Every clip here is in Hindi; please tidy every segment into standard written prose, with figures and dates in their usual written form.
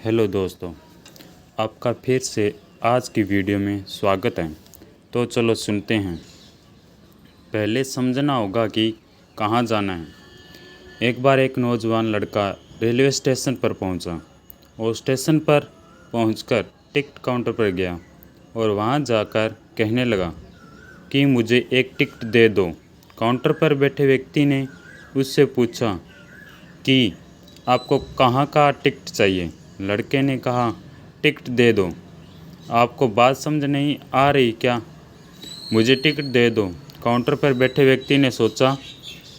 हेलो दोस्तों, आपका फिर से आज की वीडियो में स्वागत है। तो चलो सुनते हैं। पहले समझना होगा कि कहाँ जाना है। एक बार एक नौजवान लड़का रेलवे स्टेशन पर पहुंचा और स्टेशन पर पहुंचकर टिकट काउंटर पर गया और वहां जाकर कहने लगा कि मुझे एक टिकट दे दो। काउंटर पर बैठे व्यक्ति ने उससे पूछा कि आपको कहाँ का टिकट चाहिए। लड़के ने कहा, टिकट दे दो। आपको बात समझ नहीं आ रही क्या? मुझे टिकट दे दो। काउंटर पर बैठे व्यक्ति ने सोचा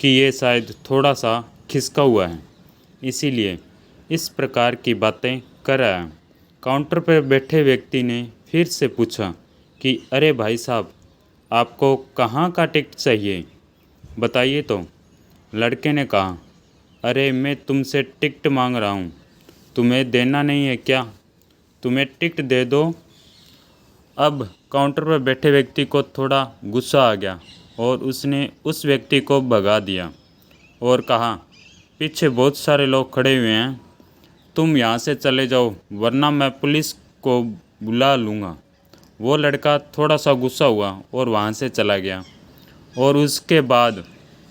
कि ये शायद थोड़ा सा खिसका हुआ है, इसीलिए इस प्रकार की बातें कर रहा है। काउंटर पर बैठे व्यक्ति ने फिर से पूछा कि अरे भाई साहब, आपको कहाँ का टिकट चाहिए, बताइए तो। लड़के ने कहा, अरे मैं तुमसे टिकट मांग रहा हूँ, तुम्हें देना नहीं है क्या? तुम्हें टिकट दे दो। अब काउंटर पर बैठे व्यक्ति को थोड़ा गुस्सा आ गया और उसने उस व्यक्ति को भगा दिया और कहा, पीछे बहुत सारे लोग खड़े हुए हैं, तुम यहाँ से चले जाओ वरना मैं पुलिस को बुला लूँगा। वो लड़का थोड़ा सा गुस्सा हुआ और वहाँ से चला गया और उसके बाद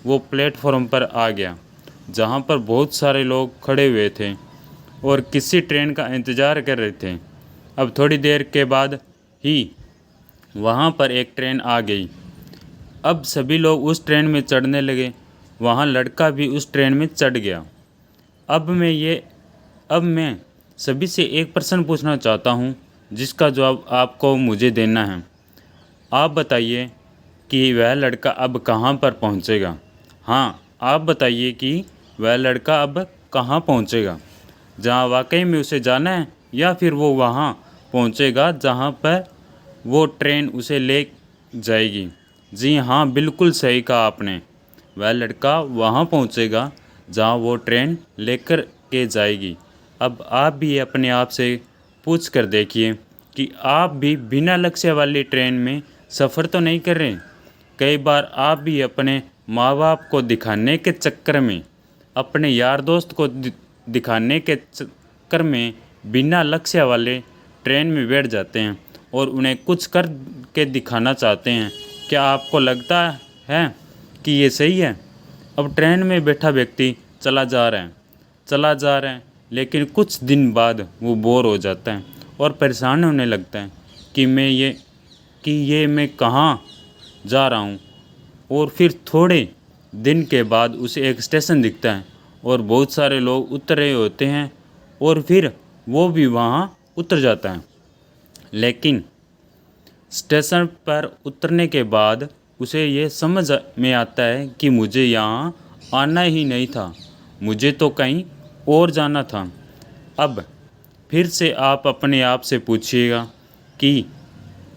वो प्लेटफॉर्म पर आ गया जहाँ पर बहुत सारे लोग खड़े हुए थे और किसी ट्रेन का इंतज़ार कर रहे थे। अब थोड़ी देर के बाद ही वहाँ पर एक ट्रेन आ गई। अब सभी लोग उस ट्रेन में चढ़ने लगे। वहाँ लड़का भी उस ट्रेन में चढ़ गया। अब मैं सभी से एक प्रश्न पूछना चाहता हूँ जिसका जवाब आपको मुझे देना है। आप बताइए कि वह लड़का अब कहाँ पर पहुँचेगा। हाँ, आप बताइए कि वह लड़का अब कहाँ पहुँचेगा, जहाँ वाकई में उसे जाना है, या फिर वो वहाँ पहुँचेगा जहाँ पर वो ट्रेन उसे ले जाएगी। जी हाँ, बिल्कुल सही कहा आपने। वह लड़का वहाँ पहुँचेगा जहाँ वो ट्रेन लेकर के जाएगी। अब आप भी अपने आप से पूछ कर देखिए कि आप भी बिना लक्ष्य वाली ट्रेन में सफ़र तो नहीं कर रहे। कई बार आप भी अपने माँ बाप को दिखाने के चक्कर में, अपने यार दोस्त को दिखाने के चक्कर में बिना लक्ष्य वाले ट्रेन में बैठ जाते हैं और उन्हें कुछ कर के दिखाना चाहते हैं। क्या आपको लगता है कि ये सही है? अब ट्रेन में बैठा व्यक्ति चला जा रहा है, लेकिन कुछ दिन बाद वो बोर हो जाता है और परेशान होने लगता है कि ये मैं कहाँ जा रहा हूँ। और फिर थोड़े दिन के बाद उसे एक स्टेशन दिखता है और बहुत सारे लोग उतर रहे होते हैं और फिर वो भी वहाँ उतर जाता है। लेकिन स्टेशन पर उतरने के बाद उसे ये समझ में आता है कि मुझे यहाँ आना ही नहीं था, मुझे तो कहीं और जाना था। अब फिर से आप अपने आप से पूछिएगा कि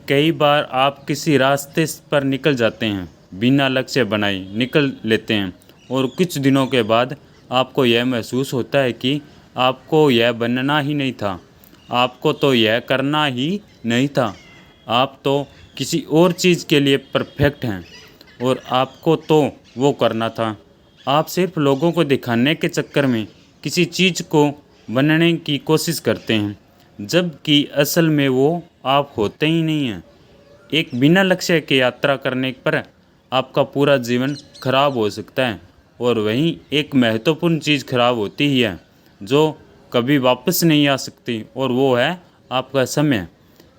कई बार आप किसी रास्ते पर निकल जाते हैं, बिना लक्ष्य बनाए निकल लेते हैं और कुछ दिनों के बाद आपको यह महसूस होता है कि आपको यह बनना ही नहीं था, आपको तो यह करना ही नहीं था, आप तो किसी और चीज़ के लिए परफेक्ट हैं और आपको तो वो करना था। आप सिर्फ लोगों को दिखाने के चक्कर में किसी चीज़ को बनने की कोशिश करते हैं, जबकि असल में वो आप होते ही नहीं हैं। एक बिना लक्ष्य की यात्रा करने पर आपका पूरा जीवन खराब हो सकता है और वहीं एक महत्वपूर्ण चीज़ खराब होती ही है जो कभी वापस नहीं आ सकती, और वो है आपका समय।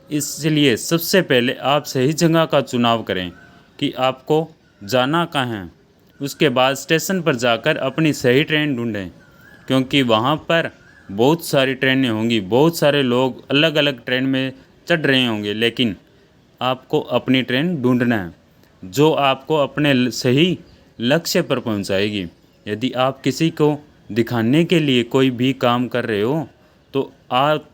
इसलिए सबसे पहले आप सही जगह का चुनाव करें कि आपको जाना कहाँ है। उसके बाद स्टेशन पर जाकर अपनी सही ट्रेन ढूंढें, क्योंकि वहाँ पर बहुत सारी ट्रेनें होंगी, बहुत सारे लोग अलग अलग ट्रेन में चढ़ रहे होंगे, लेकिन आपको अपनी ट्रेन ढूंढना है जो आपको अपने सही लक्ष्य पर पहुंचाएगी। यदि आप किसी को दिखाने के लिए कोई भी काम कर रहे हो तो आप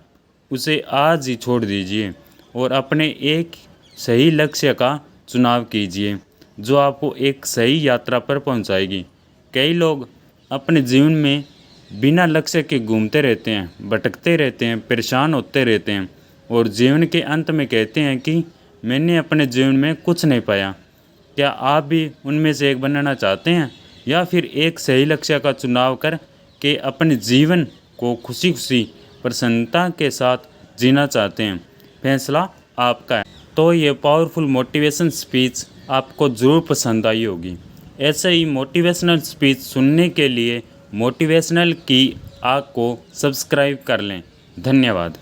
उसे आज ही छोड़ दीजिए और अपने एक सही लक्ष्य का चुनाव कीजिए जो आपको एक सही यात्रा पर पहुंचाएगी। कई लोग अपने जीवन में बिना लक्ष्य के घूमते रहते हैं, भटकते रहते हैं, परेशान होते रहते हैं और जीवन के अंत में कहते हैं कि मैंने अपने जीवन में कुछ नहीं पाया। क्या आप भी उनमें से एक बनना चाहते हैं, या फिर एक सही लक्ष्य का चुनाव कर के अपने जीवन को खुशी खुशी प्रसन्नता के साथ जीना चाहते हैं, फैसला आपका है। तो ये पावरफुल मोटिवेशन स्पीच आपको ज़रूर पसंद आई होगी। ऐसे ही मोटिवेशनल स्पीच सुनने के लिए मोटिवेशनल की आग को सब्सक्राइब कर लें। धन्यवाद।